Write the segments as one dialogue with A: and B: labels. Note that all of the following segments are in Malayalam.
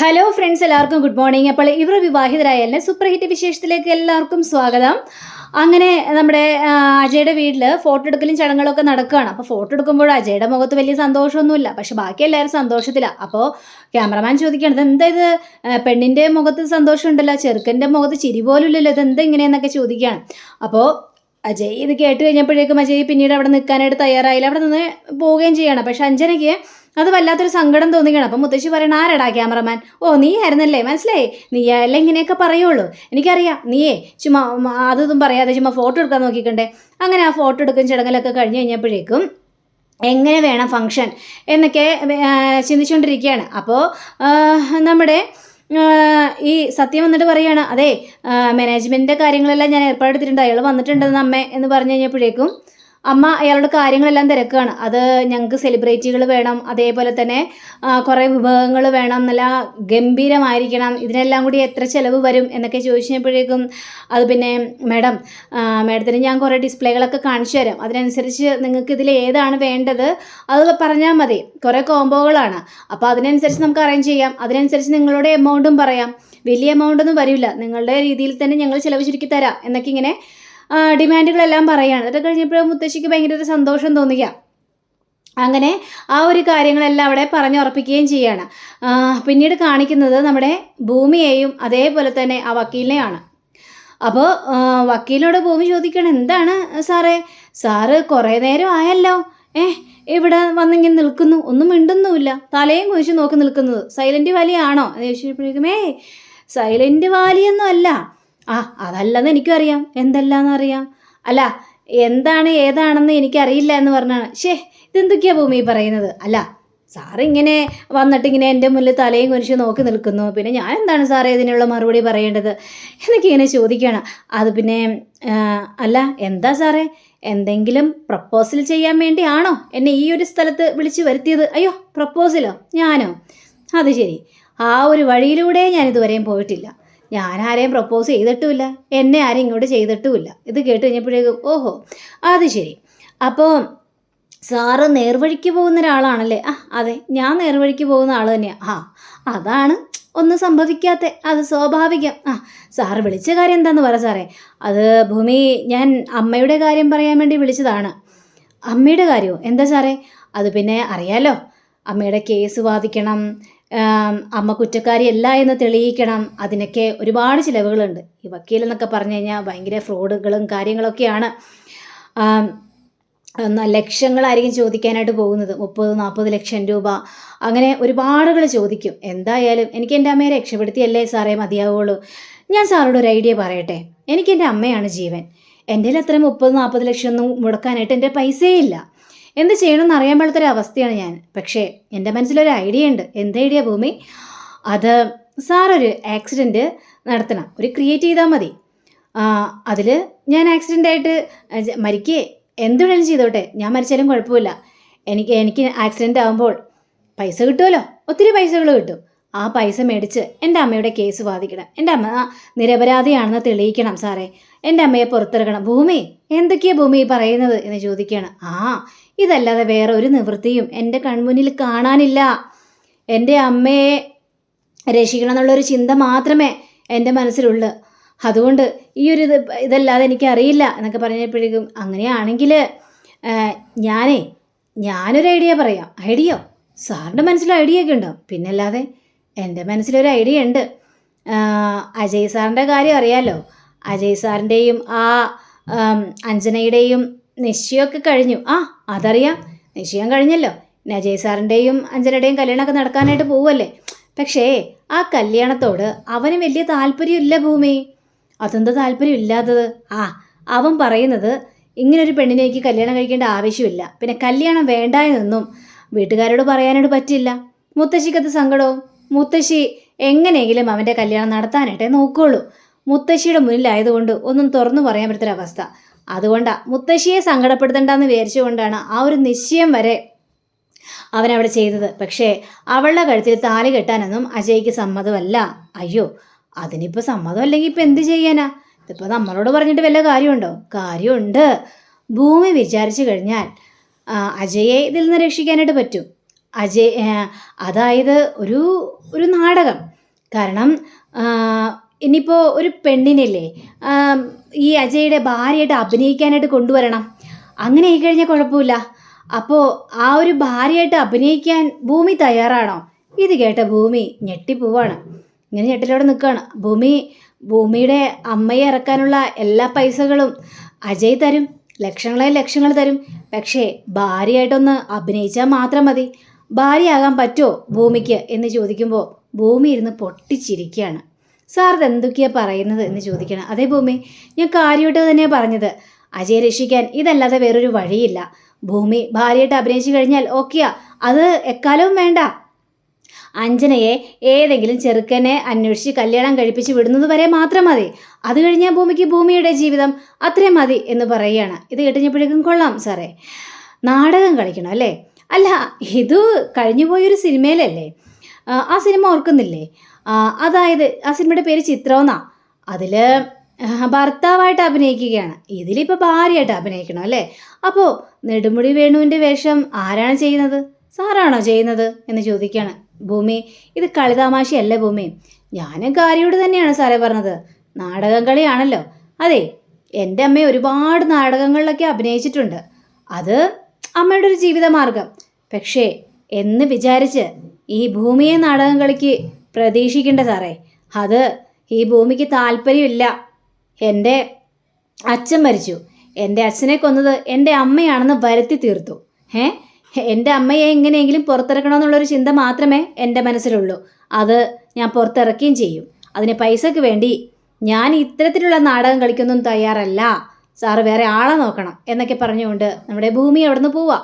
A: ഹലോ ഫ്രണ്ട്സ്, എല്ലാവർക്കും ഗുഡ് മോർണിംഗ്. അപ്പോൾ ഇവർ വിവാഹിതരായാലും സൂപ്പർ ഹിറ്റ് വിശേഷത്തിലേക്ക് എല്ലാവർക്കും സ്വാഗതം. അങ്ങനെ നമ്മുടെ അജയുടെ വീട്ടിൽ ഫോട്ടോ എടുക്കലും ചടങ്ങുകളൊക്കെ നടക്കുകയാണ്. അപ്പോൾ ഫോട്ടോ എടുക്കുമ്പോൾ അജയുടെ മുഖത്ത് വലിയ സന്തോഷമൊന്നുമില്ല, പക്ഷെ ബാക്കി എല്ലാവരും സന്തോഷത്തിലാണ്. അപ്പോൾ ക്യാമറമാൻ ചോദിക്കുകയാണ്, എന്താ ഇത് പെണ്ണിൻ്റെ മുഖത്ത് സന്തോഷമുണ്ടല്ലോ, ചെറുക്കൻ്റെ മുഖത്ത് ചിരി പോലും ഇല്ലല്ലോ, ഇതെന്താ ഇങ്ങനെയെന്നൊക്കെ ചോദിക്കുകയാണ്. അപ്പോൾ അജയ് ഇത് കേട്ട് കഴിഞ്ഞപ്പോഴേക്കും അജയ് പിന്നീട് അവിടെ നിൽക്കാനായിട്ട് തയ്യാറായില്ല, അവിടെ നിന്ന് പോവുകയും ചെയ്യണം. പക്ഷെ അഞ്ജനയ്ക്ക് അത് വല്ലാത്തൊരു സങ്കടം തോന്നുകയാണ്. അപ്പം മുത്തശ്ശി പറയണ, ആരടാ ക്യാമറമാൻ? ഓ, നീ ആയിരുന്നല്ലേ, മനസ്സിലായി, നീ അല്ലേ ഇങ്ങനെയൊക്കെ പറയുള്ളൂ, എനിക്കറിയാം, നീയേ ചുമ്മാ അതൊന്നും പറയാതെ ചുമ്മാ ഫോട്ടോ എടുക്കാൻ നോക്കിക്കണ്ടേ. അങ്ങനെ ആ ഫോട്ടോ എടുക്കുന്ന ചടങ്ങിലൊക്കെ കഴിഞ്ഞ് കഴിഞ്ഞപ്പോഴേക്കും എങ്ങനെ വേണം ഫംഗ്ഷൻ എന്നൊക്കെ ചിന്തിച്ചുകൊണ്ടിരിക്കുകയാണ്. അപ്പോൾ നമ്മുടെ ഈ സത്യം വന്നിട്ട് പറയുകയാണ്, അതെ മാനേജ്മെൻറ്റിൻ്റെ കാര്യങ്ങളെല്ലാം ഞാൻ ഏർപ്പാടെടുത്തിട്ടുണ്ട്, അയാൾ വന്നിട്ടുണ്ടെന്ന് അമ്മേ എന്ന് പറഞ്ഞു കഴിഞ്ഞപ്പോഴേക്കും അമ്മ അയാളുടെ കാര്യങ്ങളെല്ലാം തിരക്കുകയാണ്. അത് ഞങ്ങൾക്ക് സെലിബ്രിറ്റികൾ വേണം, അതേപോലെ തന്നെ കുറേ വിഭവങ്ങൾ വേണം, നല്ല ഗംഭീരമായിരിക്കണം, ഇതിനെല്ലാം കൂടി എത്ര ചിലവ് വരും എന്നൊക്കെ ചോദിച്ചപ്പോഴേക്കും അത് പിന്നെ മാഡത്തിന് ഞാൻ കുറേ ഡിസ്പ്ലേകളൊക്കെ കാണിച്ചു തരാം, അതിനനുസരിച്ച് നിങ്ങൾക്ക് ഇതിൽ ഏതാണ് വേണ്ടത് അത് പറഞ്ഞാൽ മതി, കുറേ കോംബോകളാണ്, അപ്പോൾ അതിനനുസരിച്ച് നമുക്ക് അറേഞ്ച് ചെയ്യാം, അതിനനുസരിച്ച് നിങ്ങളുടെ എമൗണ്ടും പറയാം, വലിയ എമൗണ്ടൊന്നും വരില്ല, നിങ്ങളുടെ രീതിയിൽ തന്നെ ഞങ്ങൾ ചിലവ് ചുരുക്കി തരാം എന്നൊക്കെ ഇങ്ങനെ ഡിമാൻഡുകളെല്ലാം പറയുകയാണ്. അത് കഴിഞ്ഞപ്പോൾ മുത്തശ്ശിക്ക് ഭയങ്കര ഒരു സന്തോഷം തോന്നുക. അങ്ങനെ ആ ഒരു കാര്യങ്ങളെല്ലാം അവിടെ പറഞ്ഞുറപ്പിക്കുകയും ചെയ്യുകയാണ്. പിന്നീട് കാണിക്കുന്നത് നമ്മുടെ ഭൂമിയെയും അതേപോലെ തന്നെ ആ വക്കീലിനെയാണ്. അപ്പോൾ വക്കീലിനോട് ഭൂമി ചോദിക്കണം, എന്താണ് സാറേ, സാറ് കുറേ നേരം ആയല്ലോ ഇവിടെ വന്നിങ്ങനെ നിൽക്കുന്നു, ഒന്നും മിണ്ടുന്നുമില്ല, തലയും കുഴിച്ച് നോക്കി നിൽക്കുന്നത്, സൈലൻറ്റ് വാലിയാണോ എന്ന് ചോദിച്ചപ്പോഴേക്കും സൈലൻറ്റ് വാലിയൊന്നും അല്ല. അതല്ലെന്ന് എനിക്കറിയാം, എന്തെല്ലാമെന്നറിയാം, അല്ല എന്താണ് ഏതാണെന്ന് എനിക്കറിയില്ല എന്ന് പറഞ്ഞാണ്. ഇതെന്തൊക്കെയാ ഭൂമി പറയുന്നത്? അല്ല സാറിങ്ങനെ വന്നിട്ടിങ്ങനെ എൻ്റെ മുന്നിൽ തലയും കുനിച്ച് നോക്കി നിൽക്കുന്നു, പിന്നെ ഞാൻ എന്താണ് സാറേ ഇതിനുള്ള മറുപടി പറയേണ്ടത് എന്നൊക്കെ ഇങ്ങനെ ചോദിക്കുകയാണ്. അത് പിന്നെ അല്ല എന്താ സാറേ, എന്തെങ്കിലും പ്രപ്പോസൽ ചെയ്യാൻ വേണ്ടിയാണോ എന്നെ ഈ ഒരു സ്ഥലത്ത് വിളിച്ച് വരുത്തിയത്? അയ്യോ, പ്രപ്പോസലോ? ഞാനോ? അത് ശരി, ആ ഒരു വഴിയിലൂടെ ഞാനിതുവരെയും പോയിട്ടില്ല, ഞാൻ ആരെയും പ്രപ്പോസ് ചെയ്തിട്ടുമില്ല, എന്നെ ആരും ഇങ്ങോട്ട് ചെയ്തിട്ടുമില്ല. ഇത് കേട്ട് കഴിഞ്ഞപ്പോഴേക്കും ഓഹോ, അത് ശരി, അപ്പോൾ സാറ് നേർവഴിക്ക് പോകുന്ന ഒരാളാണല്ലേ? അതെ, ഞാൻ നേർവഴിക്ക് പോകുന്ന ആൾ തന്നെയാണ്. അതാണ് ഒന്നും സംഭവിക്കാത്ത, അത് സ്വാഭാവികം. സാറ് വിളിച്ച കാര്യം എന്താണെന്ന് പറ സാറേ. അത് ഭൂമി, ഞാൻ അമ്മയുടെ കാര്യം പറയാൻ വേണ്ടി വിളിച്ചതാണ്. അമ്മയുടെ കാര്യമോ? എന്താ സാറേ? അത് പിന്നെ അറിയാലോ, അമ്മയുടെ കേസ് വാദിക്കണം, അമ്മ കുറ്റക്കാരിയല്ല എന്ന് തെളിയിക്കണം, അതിനൊക്കെ ഒരുപാട് ചിലവുകളുണ്ട്. ഈ വക്കീലെന്നൊക്കെ പറഞ്ഞു കഴിഞ്ഞാൽ ഭയങ്കര ഫ്രോഡുകളും കാര്യങ്ങളൊക്കെയാണ്. ലക്ഷങ്ങളായിരിക്കും ചോദിക്കാനായിട്ട് പോകുന്നത്, 30-40 ലക്ഷം രൂപ, അങ്ങനെ ഒരുപാടുകൾ ചോദിക്കും. എന്തായാലും എനിക്ക് എൻ്റെ അമ്മയെ രക്ഷപ്പെടുത്തിയല്ലേ സാറേ മതിയാവുള്ളൂ. ഞാൻ സാറോട് ഒരു ഐഡിയ പറയട്ടെ, എനിക്ക് എൻ്റെ അമ്മയാണ് ജീവൻ, എൻ്റെ അത്ര 30-40 ലക്ഷം ഒന്നും മുടക്കാനായിട്ട് എൻ്റെ പൈസയില്ല, എന്ത് ചെയ്യണമെന്ന് അറിയാൻ പാടാത്തൊരു അവസ്ഥയാണ് ഞാൻ. പക്ഷേ എൻ്റെ മനസ്സിലൊരു ഐഡിയ ഉണ്ട്. എന്ത് ഐഡിയ ഭൂമി? അത് സാറൊരു ആക്സിഡൻറ്റ് നടത്തണം, ഒരു ക്രിയേറ്റ് ചെയ്താൽ മതി. അതിൽ ഞാൻ ആക്സിഡൻ്റായിട്ട് മരിക്കേ എന്ത് വേണമെങ്കിലും ചെയ്തോട്ടെ, ഞാൻ മരിച്ചാലും കുഴപ്പമില്ല, എനിക്ക് ആക്സിഡൻ്റ് ആകുമ്പോൾ പൈസ കിട്ടുമല്ലോ, ഒത്തിരി പൈസകൾ കിട്ടും. ആ പൈസ മേടിച്ച് എൻ്റെ അമ്മയുടെ കേസ് വാദിക്കണം, എൻ്റെ അമ്മ നിരപരാധിയാണെന്ന് തെളിയിക്കണം സാറേ, എൻ്റെ അമ്മയെ പുറത്തിറക്കണം. ഭൂമി, എന്തൊക്കെയാണ് ഭൂമി പറയുന്നത് എന്ന് ചോദിക്കുകയാണ്. ഇതല്ലാതെ വേറെ ഒരു നിവൃത്തിയും എൻ്റെ കൺമുന്നിൽ കാണാനില്ല, എൻ്റെ അമ്മയെ രക്ഷിക്കണം എന്നുള്ളൊരു ചിന്ത മാത്രമേ എൻ്റെ മനസ്സിലുള്ളൂ, അതുകൊണ്ട് ഈ ഒരു ഇതല്ലാതെ എനിക്കറിയില്ല എന്നൊക്കെ പറഞ്ഞപ്പോഴേക്കും അങ്ങനെയാണെങ്കിൽ ഞാനൊരു ഐഡിയ പറയാം. ഐഡിയോ? സാറിൻ്റെ മനസ്സിൽ ഐഡിയ ഒക്കെ ഉണ്ടോ? പിന്നല്ലാതെ എൻ്റെ മനസ്സിലൊരു ഐഡിയ ഉണ്ട്. അജയ് സാറിൻ്റെ കാര്യം അറിയാമല്ലോ, അജയ് സാറിൻ്റെയും ആ അഞ്ജനയുടെയും നിശ്ചയമൊക്കെ കഴിഞ്ഞു. അതറിയാം, നിശ്ചയം കഴിഞ്ഞല്ലോ. അജയ് സാറിൻ്റെയും അഞ്ജനയുടെയും കല്യാണമൊക്കെ നടക്കാനായിട്ട് പോവുമല്ലേ. പക്ഷേ ആ കല്യാണത്തോട് അവന് വലിയ താല്പര്യമില്ല ഭൂമി. അതെന്താ താല്പര്യം ഇല്ലാത്തത്? അവൻ പറയുന്നത് ഇങ്ങനൊരു പെണ്ണിനെ എനിക്ക് കല്യാണം കഴിക്കേണ്ട ആവശ്യമില്ല, പിന്നെ കല്യാണം വേണ്ട എന്നൊന്നും വീട്ടുകാരോട് പറയാനായിട്ട് പറ്റില്ല. മുത്തശ്ശിക്കത് സങ്കടവും. മുത്തശ്ശി എങ്ങനെയെങ്കിലും അവൻ്റെ കല്യാണം നടത്താനായിട്ടേ നോക്കുകയുള്ളൂ. മുത്തശ്ശിയുടെ മുന്നിലായതുകൊണ്ട് ഒന്നും തുറന്നു പറയാൻ പറ്റാത്തൊരവസ്ഥ. അതുകൊണ്ടാണ് മുത്തശ്ശിയെ സങ്കടപ്പെടുത്തണ്ടെന്ന് വിചാരിച്ചുകൊണ്ടാണ് ആ ഒരു നിശ്ചയം വരെ അവനവിടെ ചെയ്തത്. പക്ഷേ അവളുടെ കഴുത്തിൽ താലി കെട്ടാനൊന്നും അജയ്ക്ക് സമ്മതമല്ല. അയ്യോ, അതിനിപ്പോൾ സമ്മതമല്ലെങ്കിൽ ഇപ്പം എന്ത് ചെയ്യാനാ? ഇതിപ്പോൾ നമ്മളോട് പറഞ്ഞിട്ട് വല്ല കാര്യമുണ്ടോ? കാര്യമുണ്ട്. ഭൂമി വിചാരിച്ചു കഴിഞ്ഞാൽ അജയെ ഇതിൽ നിന്ന് രക്ഷിക്കാനായിട്ട് പറ്റും. അതായത് ഒരു നാടകം കാരണം ഇനിയിപ്പോൾ ഒരു പെണ്ണിനല്ലേ ഈ അജയുടെ ഭാര്യയായിട്ട് അഭിനയിക്കാനായിട്ട് കൊണ്ടുവരണം. അങ്ങനെ ആയിക്കഴിഞ്ഞാൽ കുഴപ്പമില്ല. അപ്പോൾ ആ ഒരു ഭാര്യയായിട്ട് അഭിനയിക്കാൻ ഭൂമി തയ്യാറാണോ? ഇത് കേട്ട ഭൂമി ഞെട്ടിപ്പോവാണ്. ഇങ്ങനെ ഞെട്ടിലോടെ നിൽക്കുകയാണ്. ഭൂമിയുടെ അമ്മയെ ഇറക്കാനുള്ള എല്ലാ പൈസകളും അജയ് തരും, ലക്ഷങ്ങൾ തരും. പക്ഷേ ഭാര്യയായിട്ടൊന്ന് അഭിനയിച്ചാൽ മാത്രം മതി. ഭാര്യയാകാൻ പറ്റുമോ ഭൂമിക്ക് എന്ന് ചോദിക്കുമ്പോൾ ഭൂമി ഇരുന്ന് പൊട്ടിച്ചിരിക്കുകയാണ്. സാർ ഇത് എന്തൊക്കെയാണ് പറയുന്നത് എന്ന് ചോദിക്കണം. അതേ ഭൂമി, ഞാൻ കാര്യമായിട്ട് തന്നെയാണ് പറഞ്ഞത്. അജയ് രക്ഷിക്കാൻ ഇതല്ലാതെ വേറൊരു വഴിയില്ല. ഭൂമി ഭാര്യയായിട്ട് അഭിനയിച്ചു കഴിഞ്ഞാൽ ഓക്കെയാ, അത് എക്കാലവും വേണ്ട. അഞ്ജനയെ ഏതെങ്കിലും ചെറുക്കനെ അന്വേഷിച്ച് കല്യാണം കഴിപ്പിച്ച് വിടുന്നത് വരെ മാത്രം മതി. അത് കഴിഞ്ഞാൽ ഭൂമിക്ക് ഭൂമിയുടെ ജീവിതം അത്രയും മതി എന്ന് പറയുകയാണ്. ഇത് കേട്ടുകഴിഞ്ഞപ്പോഴേക്കും കൊള്ളാം സാറേ, നാടകം കളിക്കണം അല്ലേ? അല്ല, ഇത് കഴിഞ്ഞുപോയൊരു സിനിമയിലല്ലേ? ആ സിനിമ ഓർക്കുന്നില്ലേ? അതായത് ആ സിനിമയുടെ പേര് ചിത്രമെന്നാ. അതിൽ ഭർത്താവായിട്ട് അഭിനയിക്കുകയാണ്, ഇതിലിപ്പോൾ ഭാര്യയായിട്ട് അഭിനയിക്കണം അല്ലേ? അപ്പോൾ നെടുമുടി വേണുവിൻ്റെ വേഷം ആരാണ് ചെയ്യുന്നത്? സാറാണോ ചെയ്യുന്നത് എന്ന് ചോദിക്കുകയാണ്. ഭൂമി, ഇത് കളിതാമാശയല്ല ഭൂമി, ഞാനും കാര്യയോട് തന്നെയാണ് സാറേ പറഞ്ഞത്. നാടകം കളിയാണല്ലോ. അതെ, എൻ്റെ അമ്മ ഒരുപാട് നാടകങ്ങളിലൊക്കെ അഭിനയിച്ചിട്ടുണ്ട്. അത് അമ്മയുടെ ഒരു ജീവിതമാർഗം. പക്ഷേ എന്ന് വിചാരിച്ച് ഈ ഭൂമിയെ നാടകം കളിക്ക് പ്രതീക്ഷിക്കേണ്ട സാറേ. അത് ഈ ഭൂമിക്ക് താല്പര്യമില്ല. എൻ്റെ അച്ഛൻ മരിച്ചു, എൻ്റെ അച്ഛനെ കൊന്നത് എൻ്റെ അമ്മയാണെന്ന് വരുത്തി തീർത്തു. എൻ്റെ അമ്മയെ എങ്ങനെയെങ്കിലും പുറത്തിറക്കണമെന്നുള്ളൊരു ചിന്ത മാത്രമേ എൻ്റെ മനസ്സിലുള്ളൂ. അത് ഞാൻ പുറത്തിറക്കുകയും ചെയ്യും. അതിന് പൈസക്ക് വേണ്ടി ഞാൻ ഇത്തരത്തിലുള്ള നാടകം കളിക്കൊന്നും തയ്യാറല്ല. സാറ് വേറെ ആളെ നോക്കണം എന്നൊക്കെ പറഞ്ഞുകൊണ്ട് നമ്മുടെ ഭൂമി അവിടെ നിന്ന് പോവാം.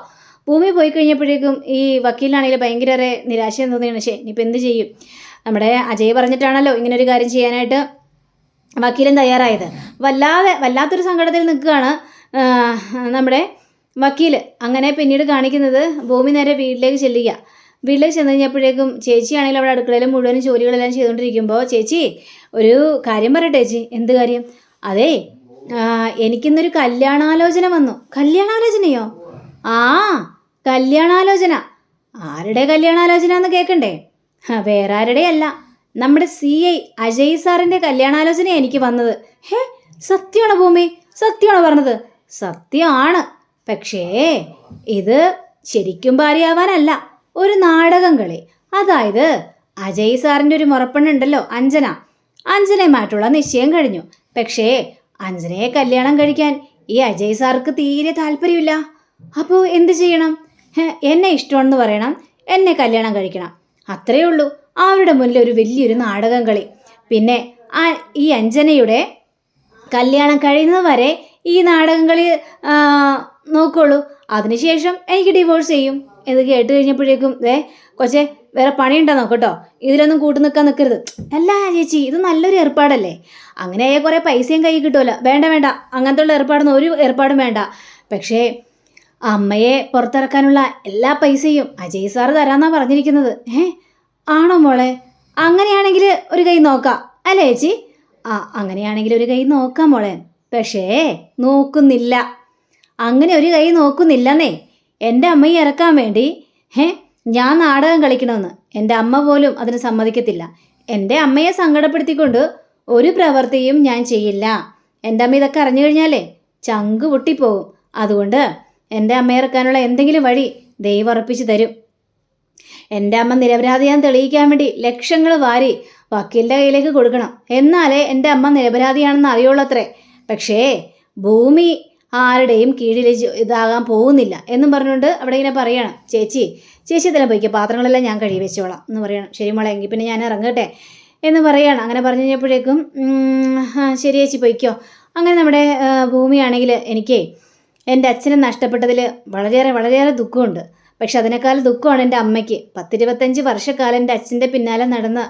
A: ഭൂമി പോയി കഴിഞ്ഞപ്പോഴേക്കും ഈ വക്കീലിനാണെങ്കിൽ ഭയങ്കര നിരാശ തോന്നിയാണ്. ഇനിയിപ്പോൾ എന്ത് ചെയ്യും? നമ്മുടെ അജയ് പറഞ്ഞിട്ടാണല്ലോ ഇങ്ങനൊരു കാര്യം ചെയ്യാനായിട്ട് വക്കീലും തയ്യാറായത്. വല്ലാത്തൊരു സങ്കടത്തിൽ നിൽക്കുകയാണ് നമ്മുടെ വക്കീൽ. അങ്ങനെ പിന്നീട് കാണിക്കുന്നത് ഭൂമി നേരെ വീട്ടിലേക്ക് ചെല്ലുക. വീട്ടിലേക്ക് ചെന്ന് കഴിഞ്ഞപ്പോഴേക്കും ചേച്ചിയാണെങ്കിൽ അവിടെ അടുക്കളയിലും മുഴുവനും ജോലികളെല്ലാം ചെയ്തുകൊണ്ടിരിക്കുമ്പോൾ, ചേച്ചി ഒരു കാര്യം പറയട്ടെ ചേച്ചി. എന്ത് കാര്യം? അതേ, എനിക്കിന്നൊരു കല്യാണാലോചന വന്നു. കല്യാണാലോചനയോ? ആ, കല്യാണാലോചന. ആരുടെ കല്യാണാലോചന എന്ന് കേൾക്കണ്ടേ? വേറെ ആരുടെയല്ല, നമ്മുടെ CI അജയ് സാറിൻ്റെ കല്യാണാലോചനയാണ് എനിക്ക് വന്നത്. സത്യമാണോ ഭൂമി? സത്യമാണോ പറഞ്ഞത്? സത്യമാണ്. പക്ഷേ ഇത് ശരിക്കും ഭാര്യയാവാനല്ല, ഒരു നാടകം കളി. അതായത് അജയ് സാറിൻ്റെ ഒരു മുറപ്പെണ്ണുണ്ടല്ലോ അഞ്ജനയുമായിട്ടുള്ള നിശ്ചയം കഴിഞ്ഞു. പക്ഷേ അഞ്ജനയെ കല്യാണം കഴിക്കാൻ ഈ അജയ് സാർക്ക് തീരെ താല്പര്യമില്ല. അപ്പോൾ എന്ത് ചെയ്യണം? എന്നെ ഇഷ്ടമാണെന്ന് പറയണം, എന്നെ കല്യാണം കഴിക്കണം, അത്രയേ ഉള്ളൂ. അവരുടെ മുന്നിൽ ഒരു വലിയൊരു നാടകം കളി. പിന്നെ ഈ അഞ്ജനയുടെ കല്യാണം കഴിയുന്നത് വരെ ഈ നാടകം കളി നോക്കുള്ളൂ. അതിനുശേഷം എനിക്ക് ഡിവോഴ്സ് ചെയ്യും. ഇത് കേട്ട് കഴിഞ്ഞപ്പോഴേക്കും കൊച്ചേ വേറെ പണിയുണ്ടോ നോക്കട്ടോ, ഇതിലൊന്നും കൂട്ടു നിൽക്കാൻ നിൽക്കരുത്. അല്ല ചേച്ചി, ഇത് നല്ലൊരു ഏർപ്പാടല്ലേ? അങ്ങനെ കുറേ പൈസയും കയ്യിൽ കിട്ടുമല്ലോ. വേണ്ട അങ്ങനത്തെ ഉള്ള ഏർപ്പാടൊന്നും ഒരു ഏർപ്പാടും വേണ്ട. പക്ഷേ അമ്മയെ പുറത്തിറക്കാനുള്ള എല്ലാ പൈസയും അജയ് സാറ് തരാമെന്നാണ് പറഞ്ഞിരിക്കുന്നത്. ആണോ മോളെ? അങ്ങനെയാണെങ്കിൽ ഒരു കൈ നോക്കാം അല്ലേ ചേച്ചി? അങ്ങനെയാണെങ്കിൽ ഒരു കൈ നോക്കാം മോളെ. പക്ഷേ നോക്കുന്നില്ല, അങ്ങനെ ഒരു കൈ നോക്കുന്നില്ലെന്നേ. എൻ്റെ അമ്മയെ ഇറക്കാൻ വേണ്ടി ഞാൻ നാടകം കളിക്കണമെന്ന് എൻ്റെ അമ്മ പോലും അതിന് സമ്മതിക്കത്തില്ല. എൻ്റെ അമ്മയെ സങ്കടപ്പെടുത്തിക്കൊണ്ട് ഒരു പ്രവൃത്തിയും ഞാൻ ചെയ്യില്ല. എൻ്റെ അമ്മ ഇതൊക്കെ അറിഞ്ഞു കഴിഞ്ഞാലേ ചങ്ക് പൊട്ടിപ്പോകും. അതുകൊണ്ട് എൻ്റെ അമ്മയെ ഇറക്കാനുള്ള എന്തെങ്കിലും വഴി ദൈവം ഉറപ്പിച്ചു തരും. എൻ്റെ അമ്മ നിരപരാധിയാന്ന് തെളിയിക്കാൻ വേണ്ടി ലക്ഷങ്ങൾ വാരി വക്കീലിൻ്റെ കയ്യിലേക്ക് കൊടുക്കണം, എന്നാലേ എൻ്റെ അമ്മ നിരപരാധിയാണെന്ന് അറിയുള്ളത്രേ. പക്ഷേ ഭൂമി ആരുടെയും കീഴിൽ ഇതാകാൻ പോകുന്നില്ല എന്നും പറഞ്ഞുകൊണ്ട് അവിടെ ഇങ്ങനെ പറയണം. ചേച്ചി ഇതെല്ലാം പോയിക്കുക, പാത്രങ്ങളെല്ലാം ഞാൻ കഴുകി വെച്ചോളാം എന്ന് പറയണം. ശരി മോളെ, എങ്കിൽ പിന്നെ ഞാൻ ഇറങ്ങട്ടെ എന്ന് പറയാണ്. അങ്ങനെ പറഞ്ഞു കഴിഞ്ഞപ്പോഴേക്കും ശരി ചേച്ചി പോയിക്കോ. അങ്ങനെ നമ്മുടെ ഭൂമിയാണെങ്കിൽ എനിക്ക് എൻ്റെ അച്ഛനെ നഷ്ടപ്പെട്ടതിൽ വളരെയേറെ ദുഃഖമുണ്ട്. പക്ഷെ അതിനേക്കാൾ ദുഃഖമാണ് എൻ്റെ അമ്മയ്ക്ക്. 10-25 വർഷക്കാലം എൻ്റെ അച്ഛൻ്റെ പിന്നാലെ നടന്ന്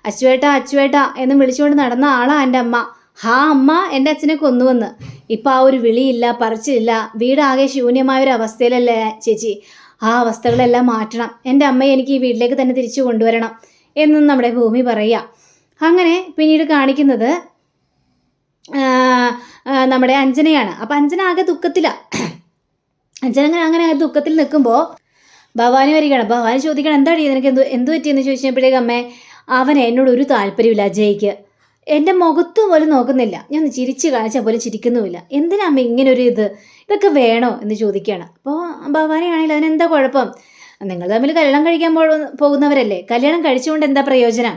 A: അച്ചുവേട്ട എന്ന് വിളിച്ചുകൊണ്ട് നടന്ന ആളാണ് എൻ്റെ അമ്മ. അമ്മ എൻ്റെ അച്ഛനെ കൊന്നുവന്ന് ഇപ്പം ആ ഒരു വിളിയില്ല, പറച്ചിലില്ല, വീടാകെ ശൂന്യമായൊരു അവസ്ഥയിലല്ലേ ചേച്ചി? ആ അവസ്ഥകളെല്ലാം മാറ്റണം. എൻ്റെ അമ്മയെ എനിക്ക് ഈ വീട്ടിലേക്ക് തന്നെ തിരിച്ചു കൊണ്ടുവരണം എന്നും നമ്മുടെ ഭൂമി പറയുക. അങ്ങനെ പിന്നീട് കാണിക്കുന്നത് നമ്മുടെ അഞ്ജനയാണ്. അപ്പം അഞ്ജന ആകെ ദുഃഖത്തിലാണ്. അഞ്ജന അങ്ങനെ ദുഃഖത്തിൽ നിൽക്കുമ്പോൾ ഭവാനി വരികയാണ്. ഭവാനി ചോദിക്കണം, എന്താടി നിനക്ക് എന്ത് പറ്റിയെന്ന് ചോദിച്ചപ്പോഴേക്കും അമ്മേ അവൻ എന്നോട് ഒരു താല്പര്യമില്ല അജയ്ക്ക്. എൻ്റെ മുഖത്ത് പോലും നോക്കുന്നില്ല. ഞാൻ ഒന്ന് ചിരിച്ച് കാണിച്ചാൽ പോലും ചിരിക്കുന്നുമില്ല. എന്തിനാ അമ്മ ഇങ്ങനെ ഒരു ഇതൊക്കെ വേണോ എന്ന് ചോദിക്കുകയാണ്. അപ്പോൾ ഭവാനിയാണെങ്കിൽ അതിനെന്താ കുഴപ്പം? നിങ്ങൾ തമ്മിൽ കല്യാണം കഴിക്കാൻ പോകുന്നവരല്ലേ, കല്യാണം കഴിച്ചുകൊണ്ട് എന്താ പ്രയോജനം?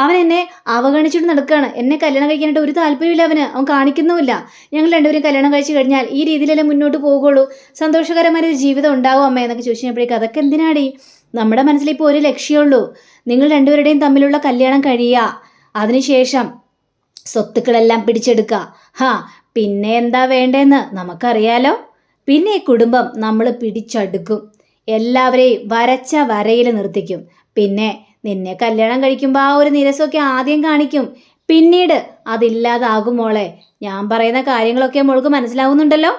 A: അവൻ എന്നെ അവഗണിച്ചിട്ട് നടക്കുകയാണ്. എന്നെ കല്യാണം കഴിക്കാനായിട്ട് ഒരു താല്പര്യമില്ല അവൻ കാണിക്കുന്നുമില്ല. ഞങ്ങൾ രണ്ടുപേരും കല്യാണം കഴിച്ച് കഴിഞ്ഞാൽ ഈ രീതിയിലല്ലേ മുന്നോട്ട് പോകുള്ളൂ, സന്തോഷകരമായൊരു ജീവിതം ഉണ്ടാവും അമ്മ എന്നൊക്കെ ചോദിച്ചപ്പോഴേക്കും അതൊക്കെ എന്തിനാടി? നമ്മുടെ മനസ്സിലിപ്പോൾ ഒരു ലക്ഷ്യമുള്ളൂ, നിങ്ങൾ രണ്ടുപേരുടെയും തമ്മിലുള്ള കല്യാണം കഴിയുക, അതിനുശേഷം സ്വത്തുക്കളെല്ലാം പിടിച്ചെടുക്കുക. പിന്നെ എന്താ വേണ്ടതെന്ന് നമുക്കറിയാലോ. പിന്നെ ഈ കുടുംബം നമ്മൾ പിടിച്ചെടുക്കും, എല്ലാവരെയും വരച്ച വരയിൽ നിർത്തിക്കും. പിന്നെ നിന്നെ കല്യാണം കഴിക്കുമ്പോൾ ആ ഒരു നിരസമൊക്കെ ആദ്യം കാണിക്കും, പിന്നീട് അതില്ലാതാകും മോളെ. ഞാൻ പറയുന്ന കാര്യങ്ങളൊക്കെ മോൾക്ക് മനസ്സിലാവുന്നുണ്ടല്ലോ.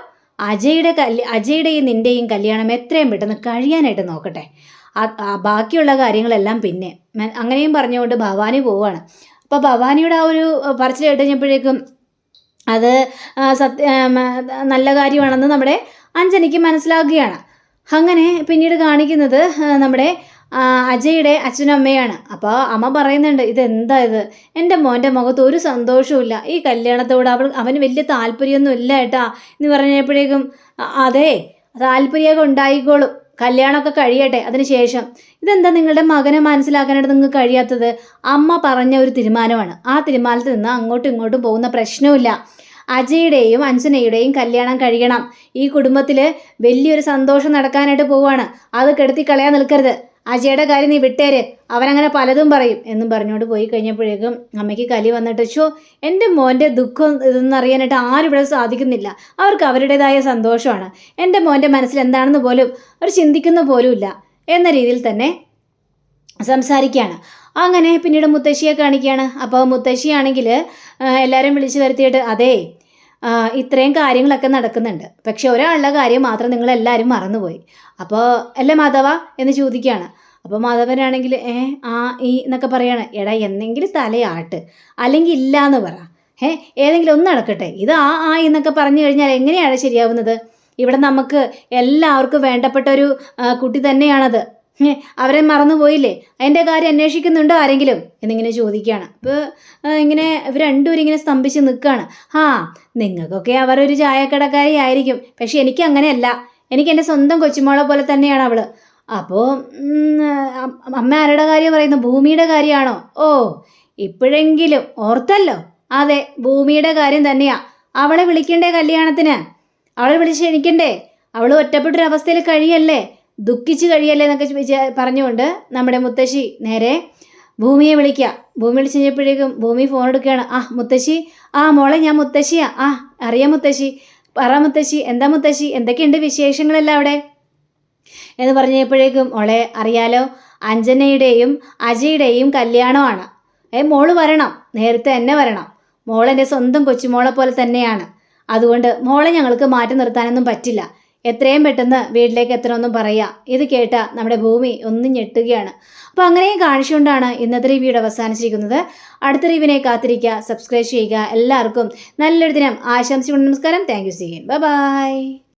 A: അജയുടെയും നിൻ്റെയും കല്യാണം എത്രയും പെട്ടെന്ന് കഴിയാനായിട്ട് നോക്കട്ടെ, ബാക്കിയുള്ള കാര്യങ്ങളെല്ലാം പിന്നെ. അങ്ങനെയും പറഞ്ഞുകൊണ്ട് ഭവാനി പോവുകയാണ്. അപ്പോൾ ഭവാനിയുടെ ആ ഒരു പറച്ചിൽ കേട്ട് കഴിഞ്ഞപ്പോഴേക്കും അത് നല്ല കാര്യമാണെന്ന് നമ്മുടെ അഞ്ജനയ്ക്ക് മനസ്സിലാക്കുകയാണ്. അങ്ങനെ പിന്നീട് കാണിക്കുന്നത് നമ്മുടെ അജയുടെ അച്ഛനും അമ്മയാണ്. അപ്പോൾ അമ്മ പറയുന്നുണ്ട്, ഇതെന്താ ഇത്, എൻ്റെ മോൻ്റെ മുഖത്ത് ഒരു സന്തോഷവും, ഈ കല്യാണത്തോട് അവന് വലിയ താല്പര്യമൊന്നും ഇല്ല ഏട്ടാ എന്ന് പറഞ്ഞപ്പോഴേക്കും അതെ, താല്പര്യമൊക്കെ ഉണ്ടായിക്കോളും, കല്യാണമൊക്കെ കഴിയട്ടെ, അതിന് ശേഷം. ഇതെന്താ നിങ്ങളുടെ മകനെ മനസ്സിലാക്കാനായിട്ട് നിങ്ങൾക്ക് കഴിയാത്തത്? അമ്മ പറഞ്ഞ ഒരു തീരുമാനമാണ്, ആ തീരുമാനത്തിൽ നിന്ന് അങ്ങോട്ടും ഇങ്ങോട്ടും പോകുന്ന പ്രശ്നമില്ല. അജയുടെയും അഞ്ജനയുടെയും കല്യാണം കഴിയണം, ഈ കുടുംബത്തിൽ വലിയൊരു സന്തോഷം നടക്കാനായിട്ട് പോവുകയാണ്, അത് കെടുത്തി കളയാൻ നിൽക്കരുത്. അജയുടെ കാര്യം നീ വിട്ടേര്, അവനങ്ങനെ പലതും പറയും എന്നും പറഞ്ഞുകൊണ്ട് പോയി കഴിഞ്ഞപ്പോഴേക്കും അമ്മയ്ക്ക് കലി വന്നിട്ട്, എൻ്റെ മോൻ്റെ ദുഃഖം ഇതെന്ന് അറിയാനായിട്ട് ആരും ഇവിടെ സാധിക്കുന്നില്ല, അവർക്ക് അവരുടേതായ സന്തോഷമാണ്, എൻ്റെ മോൻ്റെ മനസ്സിൽ എന്താണെന്ന് പോലും അവർ ചിന്തിക്കുന്ന പോലുമില്ല എന്ന രീതിയിൽ തന്നെ സംസാരിക്കുകയാണ്. അങ്ങനെ പിന്നീട് മുത്തശ്ശിയെ കാണിക്കുകയാണ്. അപ്പോൾ മുത്തശ്ശിയാണെങ്കിൽ എല്ലാവരും വിളിച്ചു വരുത്തിയിട്ട്, അതെ ഇത്രയും കാര്യങ്ങളൊക്കെ നടക്കുന്നുണ്ട്, പക്ഷെ ഒരാളുടെ കാര്യം മാത്രം നിങ്ങളെല്ലാവരും മറന്നുപോയി. അപ്പോൾ അല്ലേ മാധവ എന്ന് ചോദിക്കുകയാണ്. അപ്പോൾ മാധവനാണെങ്കിൽ എന്നൊക്കെ പറയാണ്. എടാ എന്തെങ്കിലും തലയാട്ട്, അല്ലെങ്കിൽ ഇല്ല എന്ന് പറ, ഏതെങ്കിലും ഒന്ന് നടക്കട്ടെ. ഇത് എന്നൊക്കെ പറഞ്ഞു കഴിഞ്ഞാൽ എങ്ങനെയാണ് ശരിയാവുന്നത്? ഇവിടെ നമുക്ക് എല്ലാവർക്കും വേണ്ടപ്പെട്ട ഒരു കുട്ടി തന്നെയാണത്, അവരെ മറന്നുപോയില്ലേ? അതിൻ്റെ കാര്യം അന്വേഷിക്കുന്നുണ്ടോ ആരെങ്കിലും എന്നിങ്ങനെ ചോദിക്കുകയാണ്. അപ്പോൾ ഇങ്ങനെ ഇവർ രണ്ടുപേരും ഇങ്ങനെ സ്തംഭിച്ച് നിൽക്കുകയാണ്. നിങ്ങൾക്കൊക്കെ അവരൊരു ചായക്കടക്കാരി ആയിരിക്കും, പക്ഷെ എനിക്ക് അങ്ങനെയല്ല, എനിക്ക് എൻ്റെ സ്വന്തം കൊച്ചുമോളെ പോലെ തന്നെയാണ് അവൾ. അപ്പോൾ അമ്മ ആരുടെ കാര്യം പറയുന്നു? ഭൂമിയുടെ കാര്യമാണോ? ഇപ്പോഴെങ്കിലും ഓർത്തല്ലോ. അതെ, ഭൂമിയുടെ കാര്യം തന്നെയാ. അവളെ വിളിക്കണ്ടേ കല്യാണത്തിന്? അവളെ വിളിച്ച് ക്ഷണിക്കണ്ടേ? അവൾ ഒറ്റപ്പെട്ടൊരവസ്ഥയിൽ കഴിയല്ലേ, ദുഃഖിച്ച് കഴിയല്ലേ എന്നൊക്കെ പറഞ്ഞുകൊണ്ട് നമ്മുടെ മുത്തശ്ശി നേരെ ഭൂമിയെ വിളിക്കുക. ഭൂമി വിളിച്ച് കഴിഞ്ഞപ്പോഴേക്കും ഭൂമി ഫോൺ എടുക്കുകയാണ്. മുത്തശ്ശി, മോളെ ഞാൻ മുത്തശ്ശിയാ. അറിയാം മുത്തശ്ശി, പറ മുത്തശ്ശി, എന്താ മുത്തശ്ശി, എന്തൊക്കെയുണ്ട് വിശേഷങ്ങളെല്ലാം അവിടെ എന്ന് പറഞ്ഞപ്പോഴേക്കും, മോളെ അറിയാലോ, അഞ്ജനയുടെയും അജയുടെയും കല്യാണമാണ്. മോള് വരണം, നേരത്തെ തന്നെ വരണം. മോളെൻ്റെ സ്വന്തം കൊച്ചുമോളെ പോലെ തന്നെയാണ്, അതുകൊണ്ട് മോളെ ഞങ്ങൾക്ക് മാറ്റി നിർത്താനൊന്നും പറ്റില്ല, എത്രയും പെട്ടെന്ന് വീട്ടിലേക്ക് എത്തണമെന്നും പറയാം. ഇത് കേട്ട നമ്മുടെ ഭൂമി ഒന്നും ഞെട്ടുകയാണ്. അപ്പോൾ അങ്ങനെയും കാണിച്ചുകൊണ്ടാണ് ഇന്നത്തെ റിവ്യൂടെ അവസാനിച്ചിരിക്കുന്നത്. അടുത്ത റിവ്യൂവിനെ കാത്തിരിക്കുക, സബ്സ്ക്രൈബ് ചെയ്യുക. എല്ലാവർക്കും നല്ലൊരു ദിനം ആശംസിക്കുന്നു. നമസ്കാരം. Thank you. See you. Bye by.